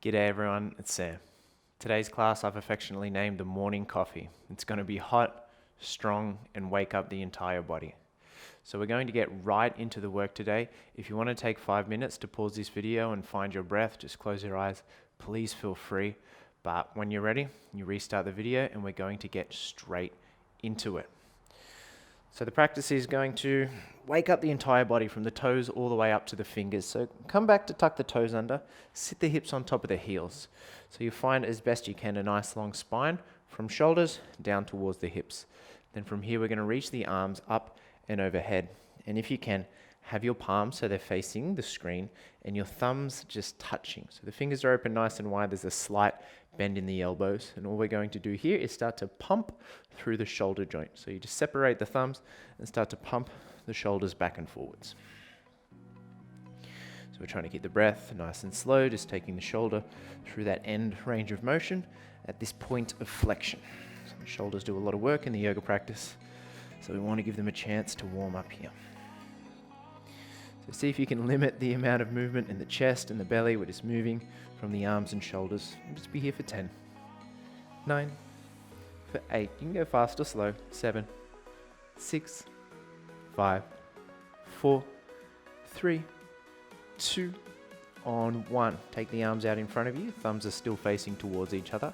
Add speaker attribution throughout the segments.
Speaker 1: G'day everyone, it's Sam. Today's class I've affectionately named the morning coffee. It's going to be hot, strong, and wake up the entire body. So we're going to get right into the work today. If you want to take 5 minutes to pause this video and find your breath, just close your eyes. Please feel free. But when you're ready, you restart the video and we're going to get straight into it. So the practice is going to wake up the entire body from the toes all the way up to the fingers. So come back to tuck the toes under, sit the hips on top of the heels. So you find as best you can a nice long spine from shoulders down towards the hips. Then from here we're going to reach the arms up and overhead. And if you can, have your palms so they're facing the screen and your thumbs just touching. So the fingers are open nice and wide. There's a slight bend in the elbows. And all we're going to do here is start to pump through the shoulder joint. So you just separate the thumbs and start to pump the shoulders back and forwards. So we're trying to keep the breath nice and slow, just taking the shoulder through that end range of motion at this point of flexion. So the shoulders do a lot of work in the yoga practice. So we want to give them a chance to warm up here. So see if you can limit the amount of movement in the chest and the belly. We're just moving from the arms and shoulders. We'll just be here for 10, 9, for 8. You can go fast or slow. 7, 6, 5, 4, 3, 2, on 1. Take the arms out in front of you. Thumbs are still facing towards each other.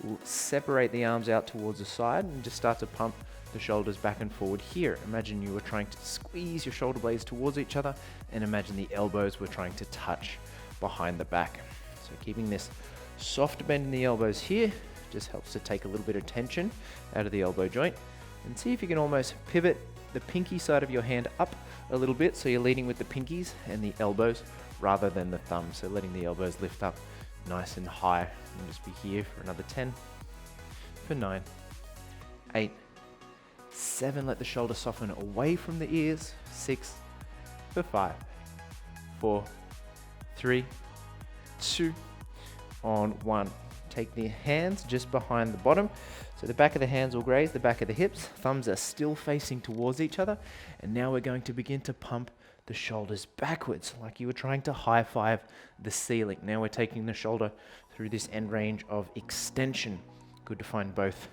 Speaker 1: We'll separate the arms out towards the side and just start to pump the shoulders back and forward here. Imagine you were trying to squeeze your shoulder blades towards each other, and imagine the elbows were trying to touch behind the back. So keeping this soft bend in the elbows here just helps to take a little bit of tension out of the elbow joint. And see if you can almost pivot the pinky side of your hand up a little bit, so you're leading with the pinkies and the elbows rather than the thumbs. So letting the elbows lift up nice and high. And just be here for another 10, for 9, 8, 7, let the shoulder soften away from the ears. 6, for 5, 4, 3, 2, on 1. Take the hands just behind the bottom. So the back of the hands will graze the back of the hips. Thumbs are still facing towards each other. And now we're going to begin to pump the shoulders backwards, like you were trying to high five the ceiling. Now we're taking the shoulder through this end range of extension. Good to find both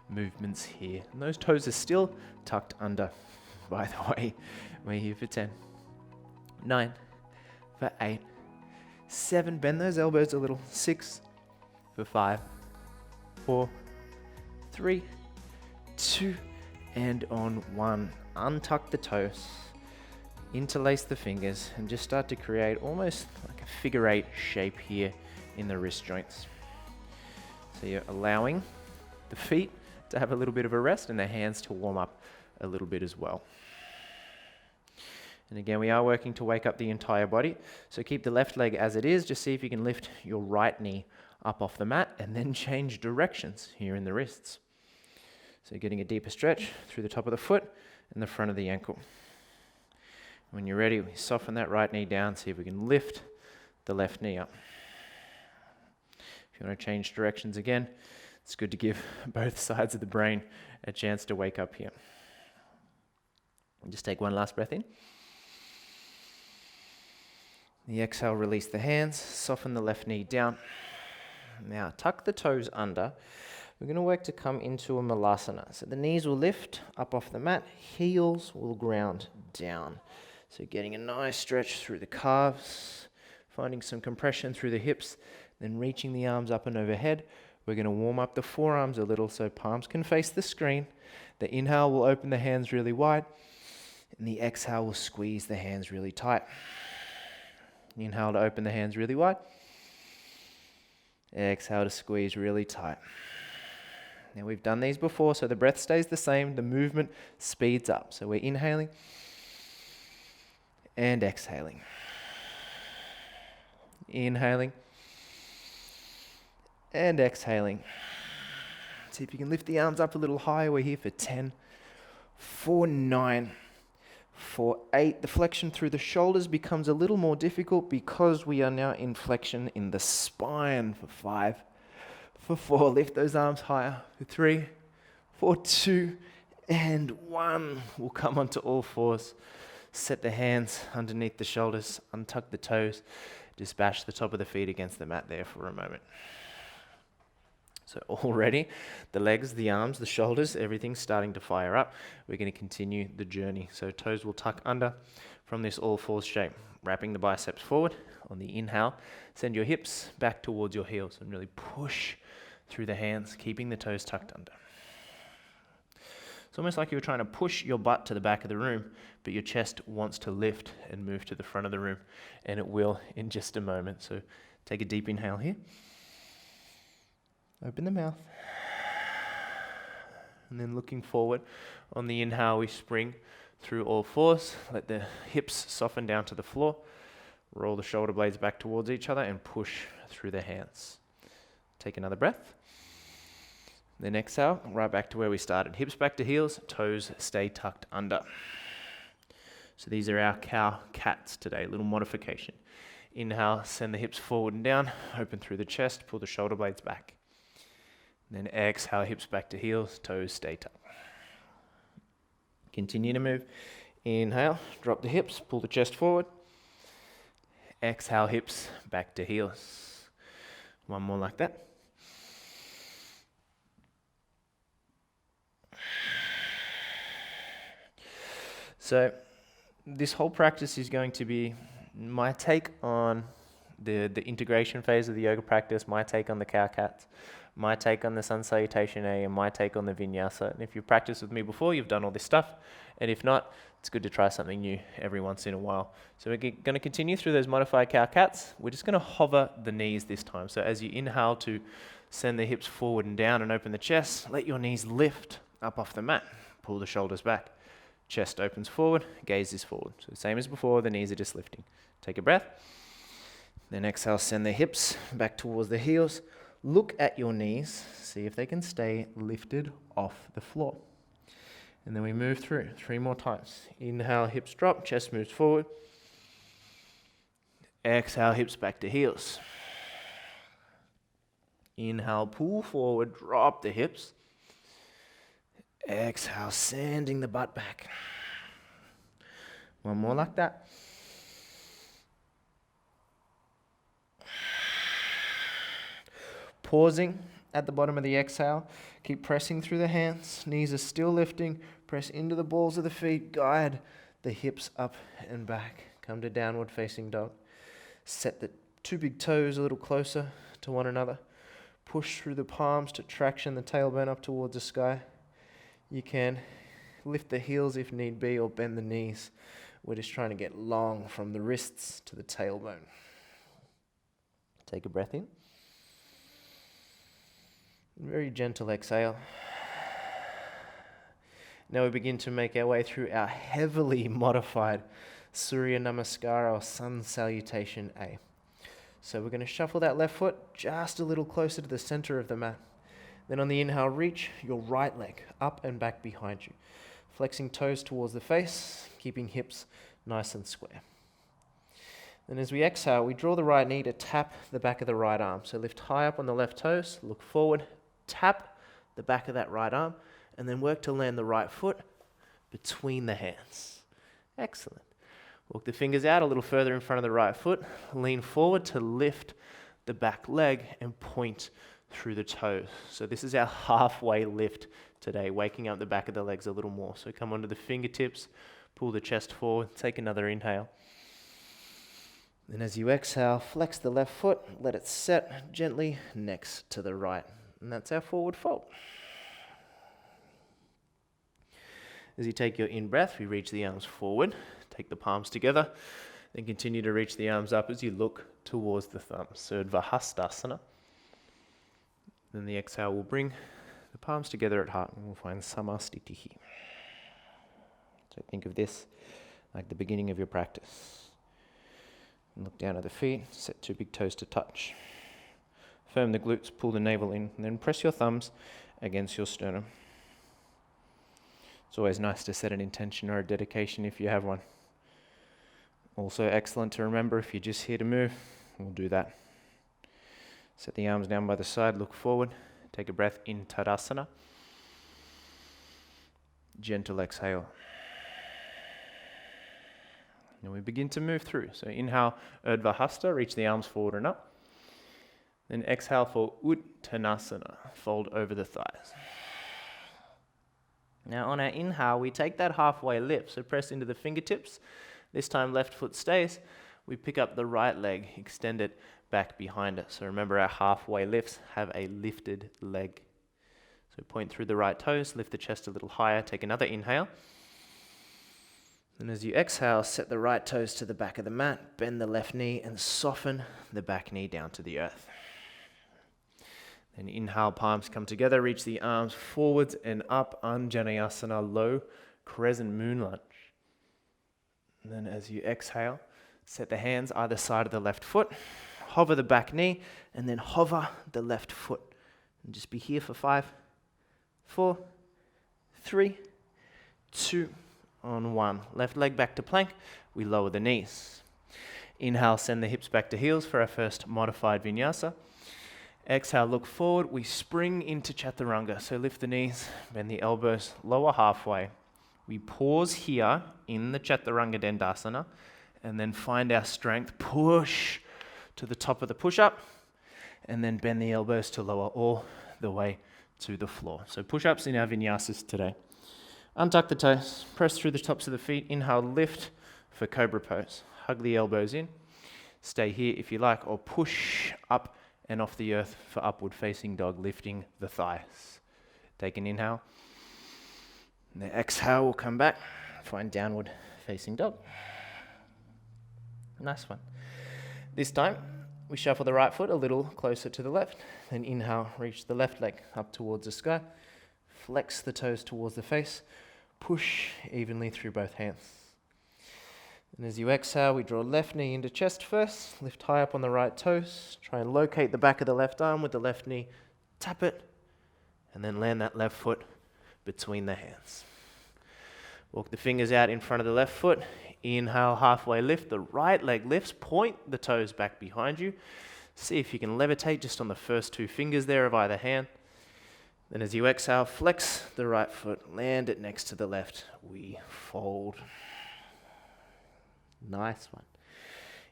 Speaker 1: movements here. And those toes are still tucked under, by the way. We're here for 10, 9, for 8, 7, bend those elbows a little. 6, for 5, 4, 3, 2, and on 1. Untuck the toes, interlace the fingers, and just start to create almost like a figure 8 shape here in the wrist joints. So you're allowing the feet to have a little bit of a rest and the hands to warm up a little bit as well. And again, we are working to wake up the entire body. So keep the left leg as it is. Just see if you can lift your right knee up off the mat and then change directions here in the wrists. So getting a deeper stretch through the top of the foot and the front of the ankle. When you're ready, we soften that right knee down. See if we can lift the left knee up. If you want to change directions again, it's good to give both sides of the brain a chance to wake up here. And just take one last breath in. The exhale, release the hands, soften the left knee down. Now tuck the toes under. We're going to work to come into a malasana. So the knees will lift up off the mat, heels will ground down. So getting a nice stretch through the calves, finding some compression through the hips, then reaching the arms up and overhead. We're going to warm up the forearms a little so palms can face the screen. The inhale will open the hands really wide, and the exhale will squeeze the hands really tight. Inhale to open the hands really wide. Exhale to squeeze really tight. Now we've done these before, so the breath stays the same, the movement speeds up. So we're inhaling and exhaling. Inhaling and exhaling. See if you can lift the arms up a little higher. We're here for 10, for 9, for 8. The flexion through the shoulders becomes a little more difficult because we are now in flexion in the spine. For 5, for 4. Lift those arms higher. For 3, for 2, and 1. We'll come onto all fours. Set the hands underneath the shoulders. Untuck the toes. Just bash the top of the feet against the mat there for a moment. So already the legs, the arms, the shoulders, everything's starting to fire up. We're going to continue the journey. So toes will tuck under from this all fours shape, wrapping the biceps forward. On the inhale, send your hips back towards your heels and really push through the hands, keeping the toes tucked under. It's almost like you're trying to push your butt to the back of the room, but your chest wants to lift and move to the front of the room, and it will in just a moment. So take a deep inhale here. Open the mouth. And then looking forward, on the inhale, we spring through all fours. Let the hips soften down to the floor. Roll the shoulder blades back towards each other and push through the hands. Take another breath. Then exhale, right back to where we started. Hips back to heels, toes stay tucked under. So these are our cow cats today, little modification. Inhale, send the hips forward and down, open through the chest, pull the shoulder blades back. Then exhale, hips back to heels, toes stay tucked. Continue to move. Inhale, drop the hips, pull the chest forward. Exhale, hips back to heels. One more like that. So this whole practice is going to be my take on the integration phase of the yoga practice, my take on the cow cats, my take on the Sun Salutation A, and my take on the Vinyasa. And if you've practiced with me before, you've done all this stuff. And if not, it's good to try something new every once in a while. So we're going to continue through those modified cow cats. We're just going to hover the knees this time. So as you inhale to send the hips forward and down and open the chest, let your knees lift up off the mat. Pull the shoulders back. Chest opens forward, gaze is forward. So same as before, the knees are just lifting. Take a breath. Then exhale, send the hips back towards the heels. Look at your knees, see if they can stay lifted off the floor. And then we move through 3 more times. Inhale, hips drop, chest moves forward. Exhale, hips back to heels. Inhale, pull forward, drop the hips. Exhale, sending the butt back. One more like that. Pausing at the bottom of the exhale. Keep pressing through the hands. Knees are still lifting. Press into the balls of the feet. Guide the hips up and back. Come to downward facing dog. Set the 2 big toes a little closer to one another. Push through the palms to traction the tailbone up towards the sky. You can lift the heels if need be or bend the knees. We're just trying to get long from the wrists to the tailbone. Take a breath in. Very gentle exhale. Now we begin to make our way through our heavily modified Surya Namaskar or Sun Salutation A. So we're going to shuffle that left foot just a little closer to the center of the mat. Then on the inhale, reach your right leg up and back behind you. Flexing toes towards the face, keeping hips nice and square. Then as we exhale, we draw the right knee to tap the back of the right arm. So lift high up on the left toes, look forward, tap the back of that right arm, and then work to land the right foot between the hands. Excellent. Walk the fingers out a little further in front of the right foot. Lean forward to lift the back leg and point through the toes. So this is our halfway lift today, waking up the back of the legs a little more. So come onto the fingertips, pull the chest forward, take another inhale. Then as you exhale, flex the left foot, let it set gently next to the right. And that's our forward fold. As you take your in-breath, we reach the arms forward, take the palms together, then continue to reach the arms up as you look towards the thumbs. So Tadasana. Then the exhale will bring the palms together at heart and we'll find Samastitihi. So think of this like the beginning of your practice. And look down at the feet, set 2 big toes to touch. Firm the glutes, pull the navel in, and then press your thumbs against your sternum. It's always nice to set an intention or a dedication if you have one. Also excellent to remember if you're just here to move, we'll do that. Set the arms down by the side, look forward, take a breath in Tadasana. Gentle exhale. And we begin to move through. So inhale, Urdhva Hasta, reach the arms forward and up. Then exhale for Uttanasana, fold over the thighs. Now on our inhale, we take that halfway lift, so press into the fingertips. This time left foot stays. We pick up the right leg, extend it back behind us. So remember our halfway lifts have a lifted leg. So point through the right toes, lift the chest a little higher, take another inhale. And as you exhale, set the right toes to the back of the mat, bend the left knee and soften the back knee down to the earth. Then inhale, palms come together, reach the arms forwards and up, Anjaneyasana, low crescent moon lunge. And then as you exhale, set the hands either side of the left foot, hover the back knee, and then hover the left foot. And just be here for 5, 4, 3, 2, on 1. Left leg back to plank, we lower the knees. Inhale, send the hips back to heels for our first modified vinyasa. Exhale, look forward, we spring into Chaturanga. So lift the knees, bend the elbows, lower halfway. We pause here in the Chaturanga Dandasana and then find our strength, push to the top of the push-up and then bend the elbows to lower all the way to the floor. So push-ups in our vinyasas today. Untuck the toes, press through the tops of the feet, inhale, lift for cobra pose. Hug the elbows in, stay here if you like, or push up and off the earth for upward facing dog, lifting the thighs. Take an inhale. And the exhale will come back. Find downward facing dog. Nice one. This time, we shuffle the right foot a little closer to the left. Then inhale, reach the left leg up towards the sky. Flex the toes towards the face. Push evenly through both hands. And as you exhale, we draw left knee into chest first, lift high up on the right toes, try and locate the back of the left arm with the left knee, tap it, and then land that left foot between the hands. Walk the fingers out in front of the left foot, inhale, halfway lift, the right leg lifts, point the toes back behind you. See if you can levitate just on the first 2 fingers there of either hand. Then as you exhale, flex the right foot, land it next to the left, we fold. Nice one.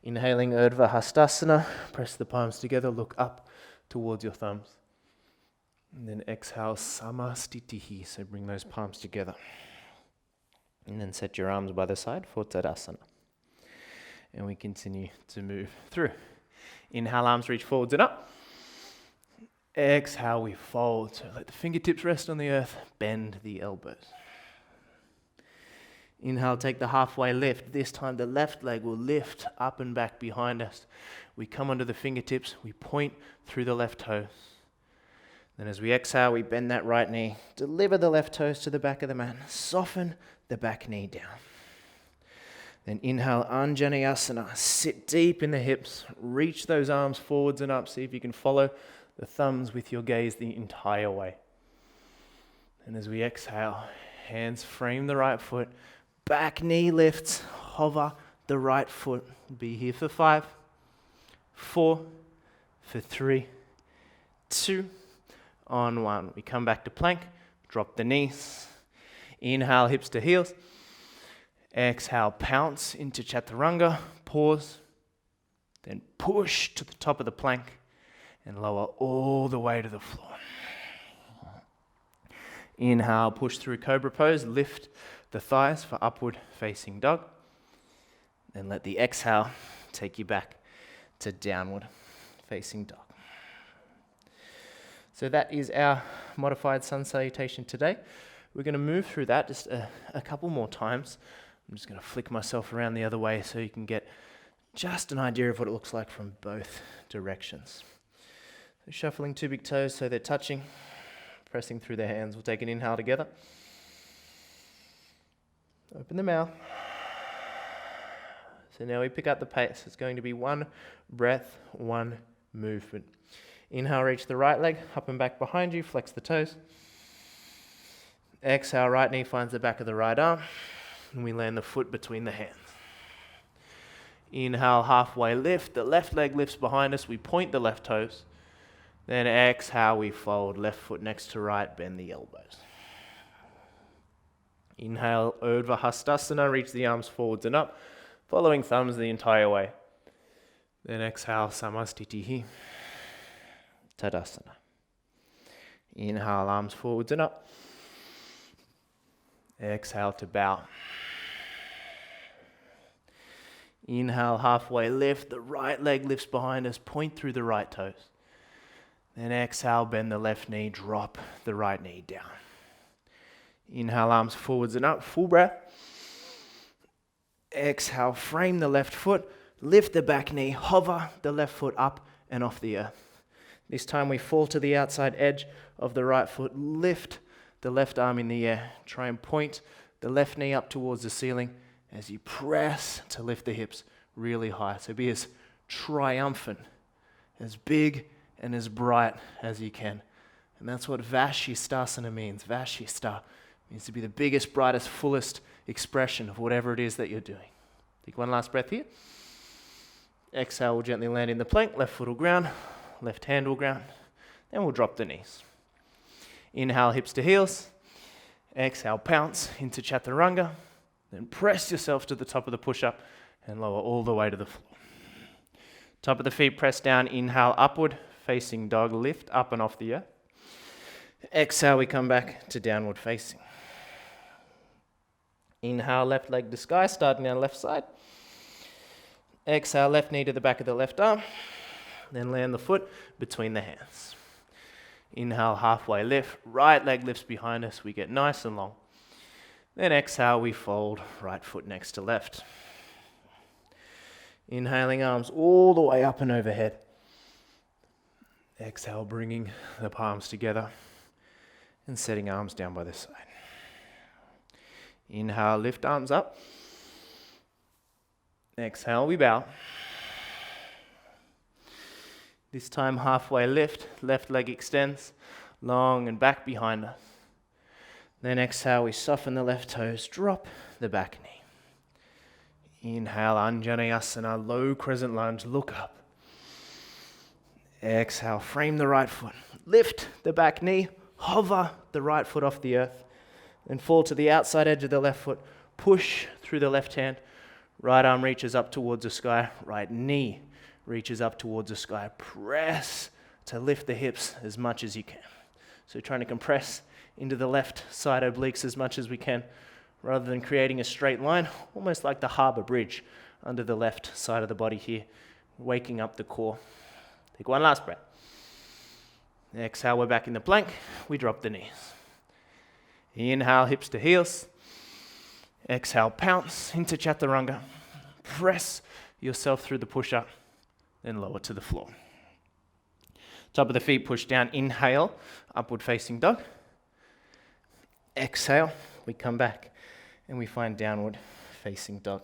Speaker 1: Inhaling Urdhva Hastasana, press the palms together, look up towards your thumbs. And then exhale, Samastitihi, so bring those palms together. And then set your arms by the side for Tadasana. And we continue to move through. Inhale, arms reach forwards and up. Exhale, we fold. So let the fingertips rest on the earth, bend the elbows. Inhale, take the halfway lift. This time the left leg will lift up and back behind us. We come onto the fingertips, we point through the left toes. Then as we exhale, we bend that right knee, deliver the left toes to the back of the mat, soften the back knee down. Then inhale, Anjaneyasana, sit deep in the hips, reach those arms forwards and up. See if you can follow the thumbs with your gaze the entire way. And as we exhale, hands frame the right foot, back knee lifts, hover the right foot. Be here for 5, 4, for 3, 2, on 1. We come back to plank, drop the knees. Inhale, hips to heels. Exhale, pounce into Chaturanga, pause. Then push to the top of the plank and lower all the way to the floor. Inhale, push through cobra pose, lift the thighs for upward facing dog. Then let the exhale take you back to downward facing dog. So that is our modified sun salutation today. We're going to move through that just a couple more times. I'm just going to flick myself around the other way so you can get just an idea of what it looks like from both directions. So shuffling 2 big toes so they're touching, pressing through their hands. We'll take an inhale together. Open the mouth. So now we pick up the pace. It's going to be 1 breath, 1 movement. Inhale, reach the right leg, up and back behind you, flex the toes. Exhale, right knee finds the back of the right arm, and we land the foot between the hands. Inhale, halfway lift, the left leg lifts behind us, we point the left toes. Then exhale, we fold, left foot next to right, bend the elbows. Inhale, Urdhva Hastasana, reach the arms forwards and up. following thumbs the entire way. Then exhale, Samastitihi, Tadasana. Inhale, arms forwards and up. Exhale to bow. Inhale, halfway lift. The right leg lifts behind us. Point through the right toes. Then exhale, bend the left knee. Drop the right knee down. Inhale, arms forwards and up. Full breath. Exhale, frame the left foot. Lift the back knee. Hover the left foot up and off the earth. This time we fall to the outside edge of the right foot. Lift the left arm in the air. Try and point the left knee up towards the ceiling as you press to lift the hips really high. So be as triumphant, as big and as bright as you can. And that's what Vashisthasana means. Vashistha means to be the biggest, brightest, fullest expression of whatever it is that you're doing. Take one last breath here. Exhale, we'll gently land in the plank. Left foot will ground, left hand will ground. Then we'll drop the knees. Inhale, hips to heels. Exhale, pounce into Chaturanga. Then press yourself to the top of the push-up and lower all the way to the floor. Top of the feet press down. Inhale, upward, facing dog, lift up and off the earth. Exhale, we come back to downward facing. Inhale, left leg to sky, starting down left side. Exhale, left knee to the back of the left arm. Then land the foot between the hands. Inhale, halfway lift. Right leg lifts behind us. We get nice and long. Then exhale, we fold right foot next to left. Inhaling, arms all the way up and overhead. Exhale, bringing the palms together and setting arms down by the side. Inhale, lift arms up. Exhale, we bow. This time, halfway lift, left leg extends, long and back behind us. Then exhale, we soften the left toes, drop the back knee. Inhale, Anjaneyasana, low crescent lunge, look up. Exhale, frame the right foot, lift the back knee, hover the right foot off the earth, then fall to the outside edge of the left foot, push through the left hand, right arm reaches up towards the sky, right knee reaches up towards the sky. Press to lift the hips as much as you can. So trying to compress into the left side obliques as much as we can, rather than creating a straight line, almost like the harbour bridge under the left side of the body here, waking up the core. Take one last breath. Exhale, we're back in the plank. We drop the knees. Inhale, hips to heels. Exhale, pounce into Chaturanga. Press yourself through the push-up, then lower to the floor. Top of the feet push down. Inhale, upward facing dog. Exhale, we come back and we find downward facing dog.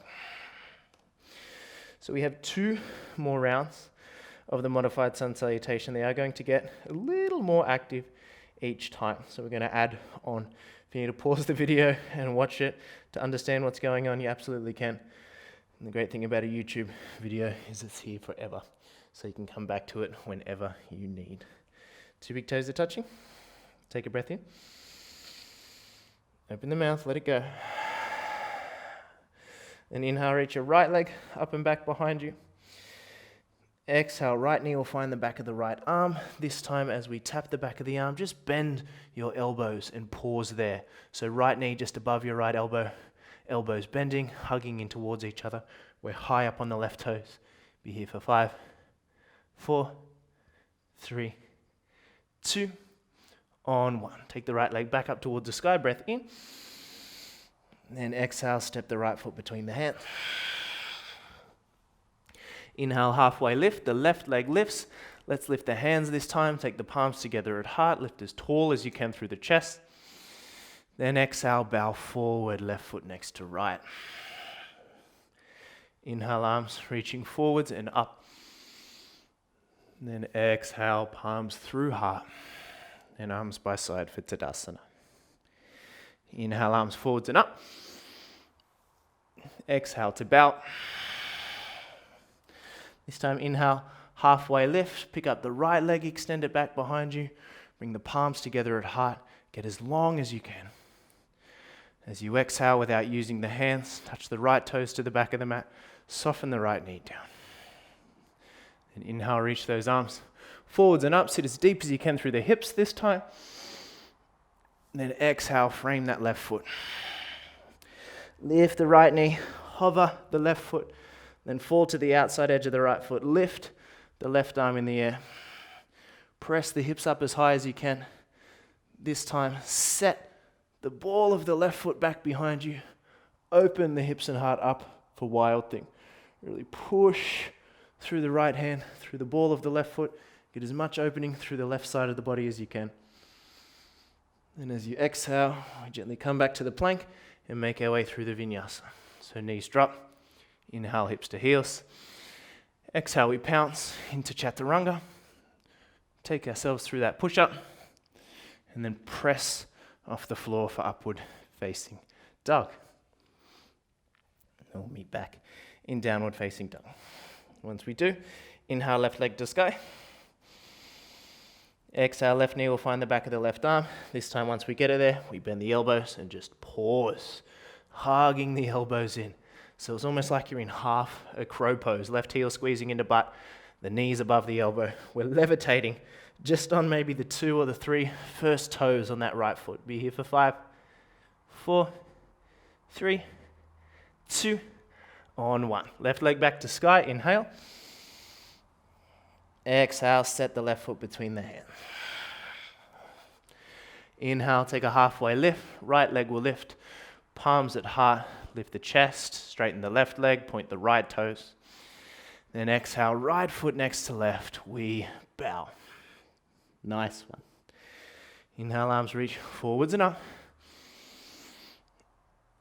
Speaker 1: So we have 2 more rounds of the modified sun salutation. They are going to get a little more active each time. So we're going to add on. If you need to pause the video and watch it to understand what's going on, you absolutely can. And the great thing about a YouTube video is it's here forever. So you can come back to it whenever you need. 2 big toes are touching. Take a breath in. Open the mouth, let it go. Then inhale, reach your right leg up and back behind you. Exhale, right knee will find the back of the right arm. This time as we tap the back of the arm, just bend your elbows and pause there. So right knee just above your right elbow, elbows bending, hugging in towards each other. We're high up on the left toes. Be here for 5, 4, 3, 2, on 1. Take the right leg back up towards the sky, breath in. Then exhale, step the right foot between the hands. Inhale, halfway lift, the left leg lifts. Let's lift the hands this time. Take the palms together at heart. Lift as tall as you can through the chest. Then exhale, bow forward, left foot next to right. Inhale, arms reaching forwards and up. Then exhale, palms through heart. And arms by side for Tadasana. Inhale, arms forwards and up. Exhale to bow. This time, inhale, halfway lift. Pick up the right leg, extend it back behind you. Bring the palms together at heart. Get as long as you can. As you exhale without using the hands, touch the right toes to the back of the mat. Soften the right knee down. And inhale, reach those arms forwards and up. Sit as deep as you can through the hips this time. And then exhale, frame that left foot. Lift the right knee, hover the left foot, then fall to the outside edge of the right foot. Lift the left arm in the air. Press the hips up as high as you can. This time, set the ball of the left foot back behind you. Open the hips and heart up for wild thing. Really push through the right hand, through the ball of the left foot. Get as much opening through the left side of the body as you can. And as you exhale, we gently come back to the plank and make our way through the Vinyasa. So knees drop, inhale, hips to heels. Exhale, we pounce into Chaturanga. Take ourselves through that push-up and then press off the floor for upward facing dog. And we'll meet back in downward facing dog. Once we do, inhale, left leg to sky. Exhale, left knee will find the back of the left arm. This time, once we get it there, we bend the elbows and just pause, hugging the elbows in. So it's almost like you're in half a crow pose. Left heel squeezing into butt, the knees above the elbow. We're levitating just on maybe the 2 or the 3 first toes on that right foot. Be here for 5, 4, 3, 2, on 1. Left leg back to sky, inhale. Exhale, set the left foot between the hands. Inhale, take a halfway lift. Right leg will lift. Palms at heart, lift the chest. Straighten the left leg, point the right toes. Then exhale, right foot next to left. We bow. Nice one. Inhale, arms reach forwards and up.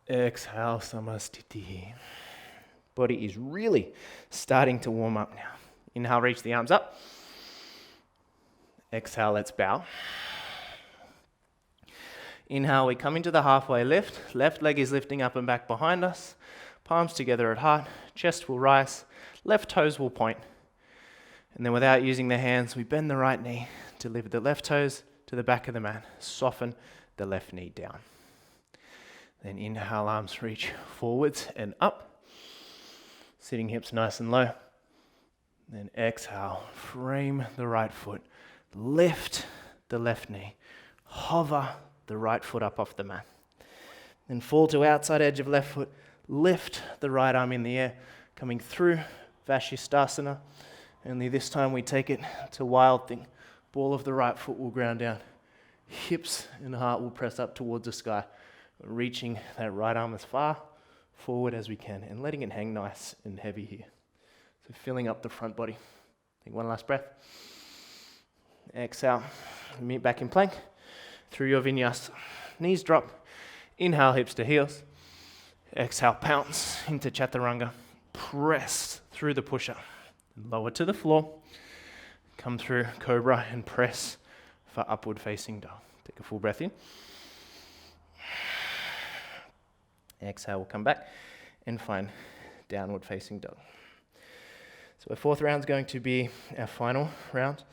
Speaker 1: Exhale, Samastiti. Body is really starting to warm up now. Inhale, reach the arms up. Exhale, let's bow. Inhale, we come into the halfway lift. Left leg is lifting up and back behind us. Palms together at heart. Chest will rise. Left toes will point. And then without using the hands, we bend the right knee. Deliver the left toes to the back of the mat. Soften the left knee down. Then inhale, arms reach forwards and up. Sitting hips nice and low. Then exhale, frame the right foot, lift the left knee, hover the right foot up off the mat. Then fall to outside edge of left foot, lift the right arm in the air, coming through Vashisthasana. Only this time we take it to wild thing. Ball of the right foot will ground down. Hips and heart will press up towards the sky, reaching that right arm as far forward as we can and letting it hang nice and heavy here. So filling up the front body. Take one last breath. Exhale. Meet back in plank through your Vinyasa. Knees drop. Inhale, hips to heels. Exhale, pounce into Chaturanga. Press through the push-up. Lower to the floor. Come through Cobra and press for upward facing dog. Take a full breath in. Exhale, we'll come back and find downward facing dog. So our fourth round is going to be our final round.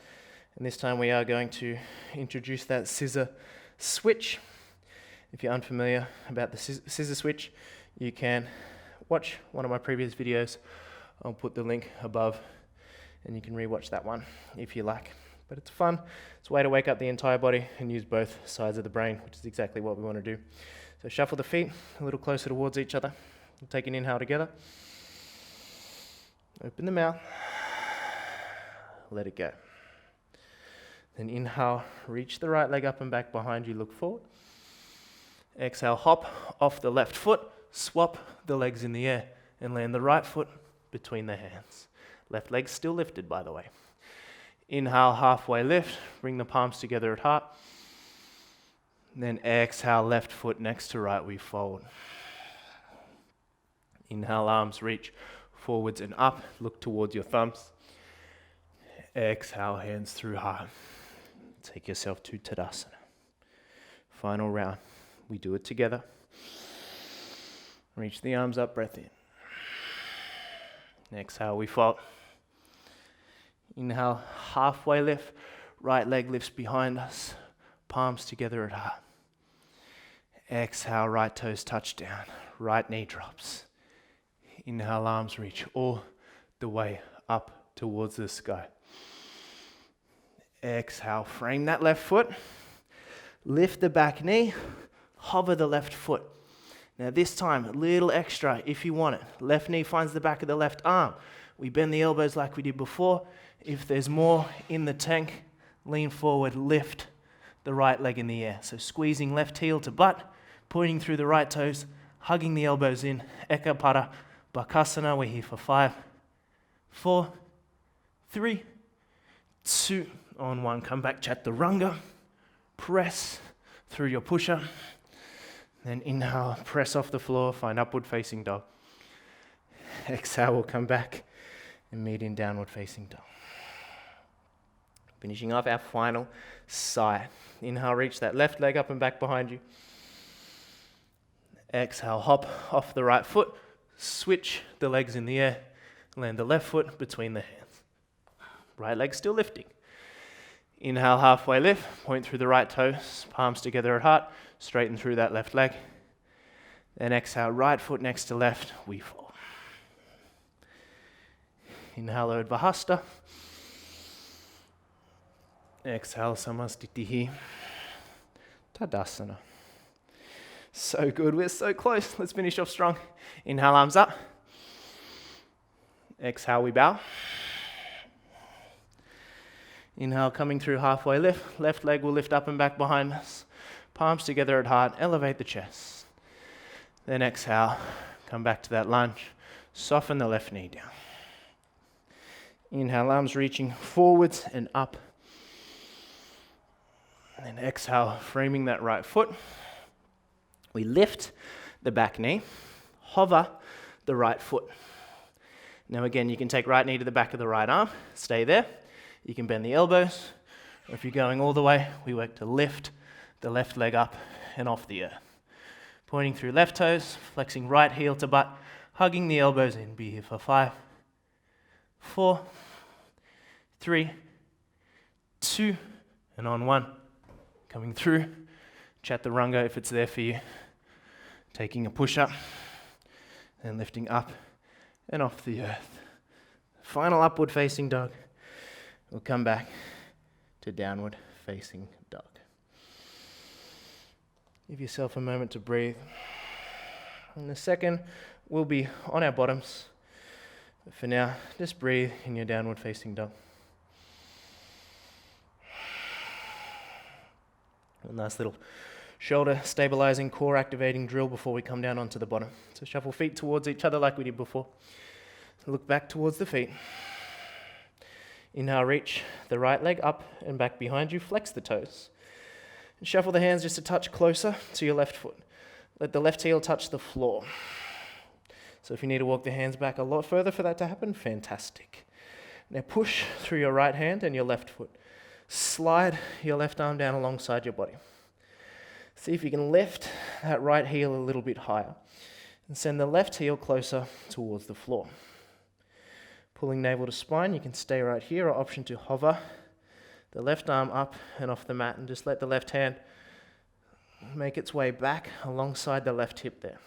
Speaker 1: And this time we are going to introduce that scissor switch. If you're unfamiliar about the scissor switch, you can watch one of my previous videos. I'll put the link above and you can rewatch that one if you like. But it's fun. It's a way to wake up the entire body and use both sides of the brain, which is exactly what we want to do. So shuffle the feet a little closer towards each other. We'll take an inhale together. Open the mouth. Let it go. Then inhale, reach the right leg up and back behind you, look forward. Exhale, hop off the left foot, swap the legs in the air, and land the right foot between the hands. Left leg still lifted, by the way. Inhale, halfway lift, bring the palms together at heart. Then exhale, left foot next to right, we fold. Inhale, arms reach forwards and up, look towards your thumbs. Exhale, hands through heart. Take yourself to Tadasana. Final round. We do it together. Reach the arms up, breath in. Exhale, we fold. Inhale, halfway lift. Right leg lifts behind us. Palms together at heart. Exhale, right toes touch down. Right knee drops.
Speaker 2: Inhale, arms reach all the way up towards the sky. Exhale, frame that left foot. Lift the back knee, hover the left foot. Now this time, a little extra if you want it. Left knee finds the back of the left arm. We bend the elbows like we did before. If there's more in the tank, lean forward, lift the right leg in the air. So squeezing left heel to butt, pointing through the right toes, hugging the elbows in. Eka Pada Bakasana. We're here for 5, 4, 3, 2, on 1. Come back, Chaturanga. Press through your push-up. Then inhale, press off the floor, find upward facing dog. Exhale, we'll come back and meet in downward facing dog. Finishing off our final side. Inhale, reach that left leg up and back behind you. Exhale, hop off the right foot, switch the legs in the air, land the left foot between the hands. Right leg still lifting. Inhale, halfway lift, point through the right toes, palms together at heart, straighten through that left leg. Then exhale, right foot next to left, we fall. Inhale, Urdhva Hasta. Exhale, Samastitihi. Tadasana. So good, we're so close. Let's finish off strong. Inhale, arms up. Exhale, we bow. Inhale, coming through halfway lift. Left leg will lift up and back behind us. Palms together at heart, elevate the chest. Then exhale, come back to that lunge. Soften the left knee down. Inhale, arms reaching forwards and up. And then exhale, framing that right foot. We lift the back knee, hover the right foot. Now again, you can take right knee to the back of the right arm, stay there. You can bend the elbows, or if you're going all the way, we work to lift the left leg up and off the earth. Pointing through left toes, flexing right heel to butt, hugging the elbows in. Be here for 5, 4, 3, 2, and on 1. Coming through, Chaturanga if it's there for you. Taking a push-up, and lifting up and off the earth. Final upward facing dog. We'll come back to downward facing dog. Give yourself a moment to breathe. In a second, we'll be on our bottoms. But for now, just breathe in your downward facing dog. A nice little shoulder stabilizing, core activating drill before we come down onto the bottom. So shuffle feet towards each other like we did before. Look back towards the feet. Inhale, reach the right leg up and back behind you. Flex the toes. And shuffle the hands just a touch closer to your left foot. Let the left heel touch the floor. So if you need to walk the hands back a lot further for that to happen, fantastic. Now push through your right hand and your left foot. Slide your left arm down alongside your body. See if you can lift that right heel a little bit higher. And send the left heel closer towards the floor. Pulling navel to spine, you can stay right here, or option to hover the left arm up and off the mat and just let the left hand make its way back alongside the left hip there.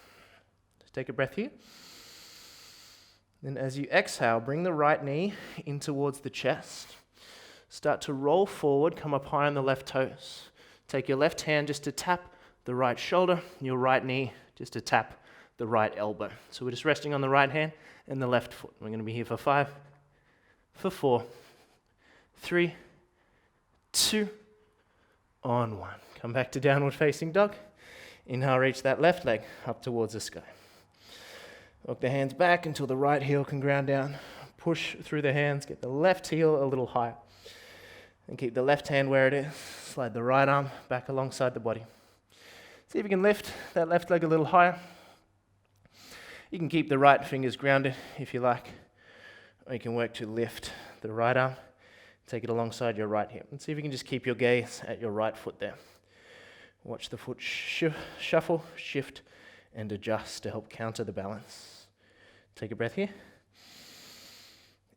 Speaker 2: Just take a breath here. Then as you exhale, bring the right knee in towards the chest. Start to roll forward, come up high on the left toes. Take your left hand just to tap the right shoulder, and your right knee just to tap the right elbow. So we're just resting on the right hand and the left foot. We're going to be here for 5, for 4, 3, 2, on 1. Come back to downward facing dog. Inhale, reach that left leg up towards the sky. Walk the hands back until the right heel can ground down. Push through the hands, get the left heel a little higher. And keep the left hand where it is. Slide the right arm back alongside the body. See if you can lift that left leg a little higher. You can keep the right fingers grounded if you like, or you can work to lift the right arm, take it alongside your right hip, and see if you can just keep your gaze at your right foot there. Watch the foot shuffle, shift, and adjust to help counter the balance. Take a breath here.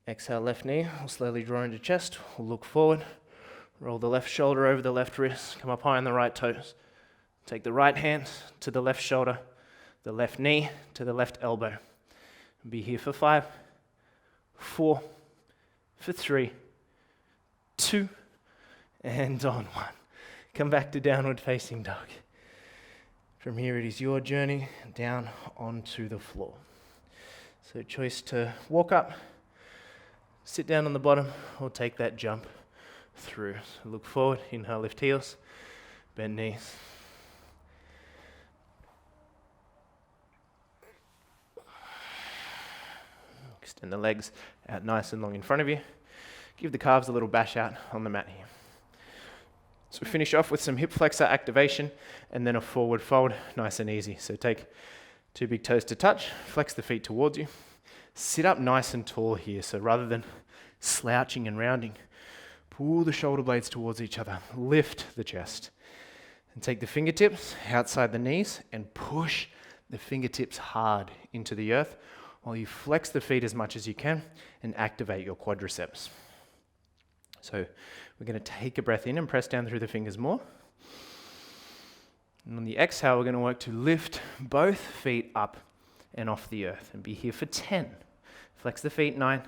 Speaker 2: Exhale, left knee, we'll slowly draw into chest, we'll look forward, roll the left shoulder over the left wrist, come up high on the right toes. Take the right hand to the left shoulder, the left knee to the left elbow. Be here for 5, 4, for 3, 2, and on 1. Come back to downward facing dog. From here it is your journey down onto the floor. So choice to walk up, sit down on the bottom, or take that jump through. So look forward, inhale, lift heels, bend knees. Extend the legs out nice and long in front of you. Give the calves a little bash out on the mat here. So finish off with some hip flexor activation and then a forward fold, nice and easy. So take 2 big toes to touch, flex the feet towards you. Sit up nice and tall here. So rather than slouching and rounding, pull the shoulder blades towards each other, lift the chest. And take the fingertips outside the knees and push the fingertips hard into the earth while you flex the feet as much as you can and activate your quadriceps. So we're going to take a breath in and press down through the fingers more. And on the exhale, we're going to work to lift both feet up and off the earth and be here for 10. Flex the feet, 9.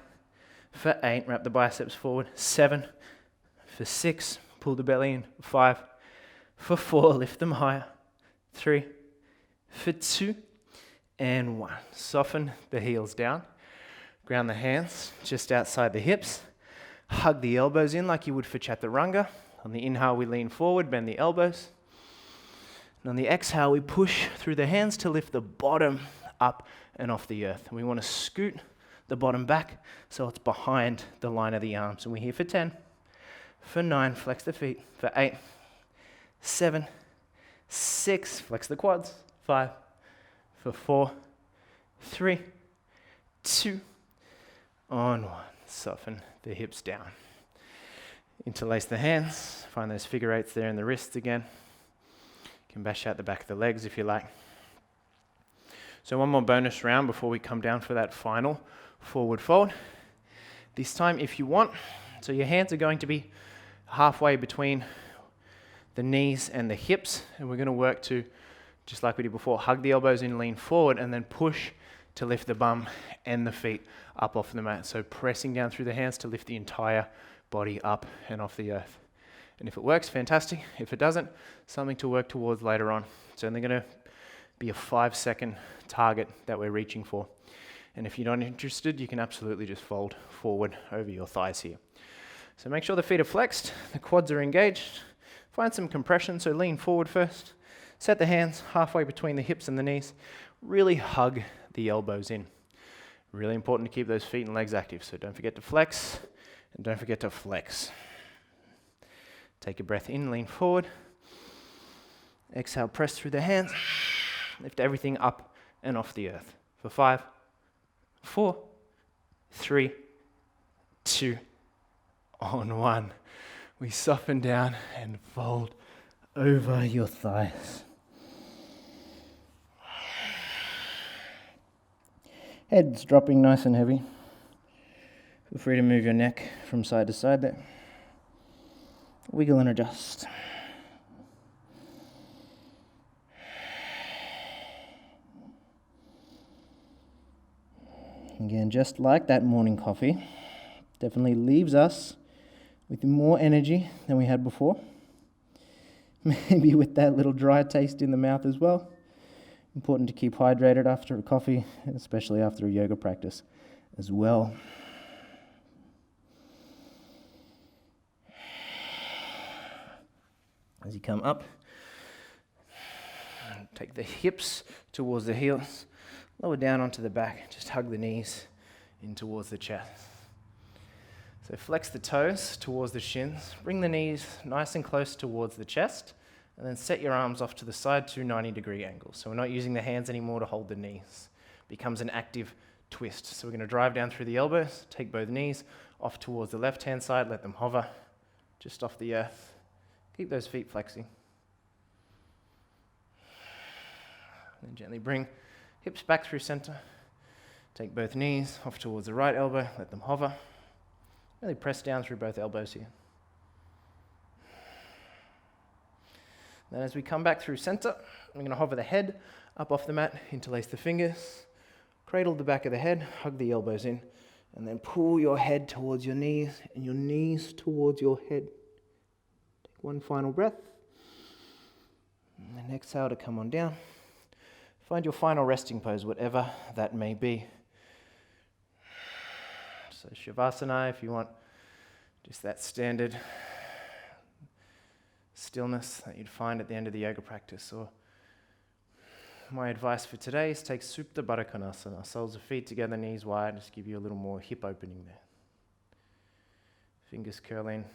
Speaker 2: For 8, wrap the biceps forward. 7. For 6, pull the belly in. 5. For 4, lift them higher. 3. For 2. And 1. Soften the heels down. Ground the hands just outside the hips. Hug the elbows in like you would for Chaturanga. On the inhale, we lean forward, bend the elbows. And on the exhale, we push through the hands to lift the bottom up and off the earth. And we want to scoot the bottom back so it's behind the line of the arms. And we're here for 10. For 9, flex the feet. For 8, 7, 6, flex the quads. 5. For 4, 3, 2, on 1. Soften the hips down. Interlace the hands. Find those figure eights there in the wrists again. You can bash out the back of the legs if you like. So one more bonus round before we come down for that final forward fold. This time, if you want, so your hands are going to be halfway between the knees and the hips, and we're going to work to, just like we did before, hug the elbows in, lean forward, and then push to lift the bum and the feet up off the mat. So pressing down through the hands to lift the entire body up and off the earth. And if it works, fantastic. If it doesn't, something to work towards later on. It's only going to be a 5-second target that we're reaching for. And if you're not interested, you can absolutely just fold forward over your thighs here. So make sure the feet are flexed, the quads are engaged. Find some compression, so lean forward first. Set the hands halfway between the hips and the knees. Really hug the elbows in. Really important to keep those feet and legs active, so don't forget to flex and don't forget to flex. Take a breath in, lean forward. Exhale, press through the hands. Lift everything up and off the earth. For 5, 4, 3, 2, on 1. We soften down and fold over your thighs. Head's dropping nice and heavy. Feel free to move your neck from side to side there. Wiggle and adjust. Again, just like that morning coffee, definitely leaves us with more energy than we had before. Maybe with that little dry taste in the mouth as well. Important to keep hydrated after a coffee, especially after a yoga practice as well. As you come up, take the hips towards the heels, lower down onto the back, just hug the knees in towards the chest. So flex the toes towards the shins, bring the knees nice and close towards the chest, and then set your arms off to the side to 90-degree angles. So we're not using the hands anymore to hold the knees. It becomes an active twist. So we're going to drive down through the elbows, take both knees off towards the left-hand side, let them hover just off the earth. Keep those feet flexing. And then gently bring hips back through center. Take both knees off towards the right elbow, let them hover. Really press down through both elbows here. Then as we come back through center, we're going to hover the head up off the mat, interlace the fingers, Cradle the back of the head, hug the elbows in, and then pull your head towards your knees and your knees towards your head. Take one final breath. And then exhale to come on down. Find your final resting pose, whatever that may be. So Shavasana, if you want just that standard stillness that you'd find at the end of the yoga practice. Or my advice for today is take Supta Baddha Konasana, soles of feet together, knees wide, just give you a little more hip opening there. Fingers curling.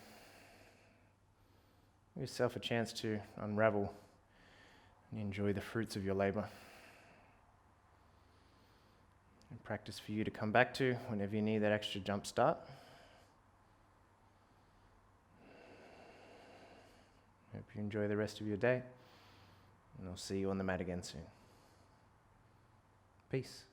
Speaker 2: Give yourself a chance to unravel and enjoy the fruits of your labor. And practice for you to come back to whenever you need that extra jump start. Hope you enjoy the rest of your day, and I'll see you on the mat again soon. Peace.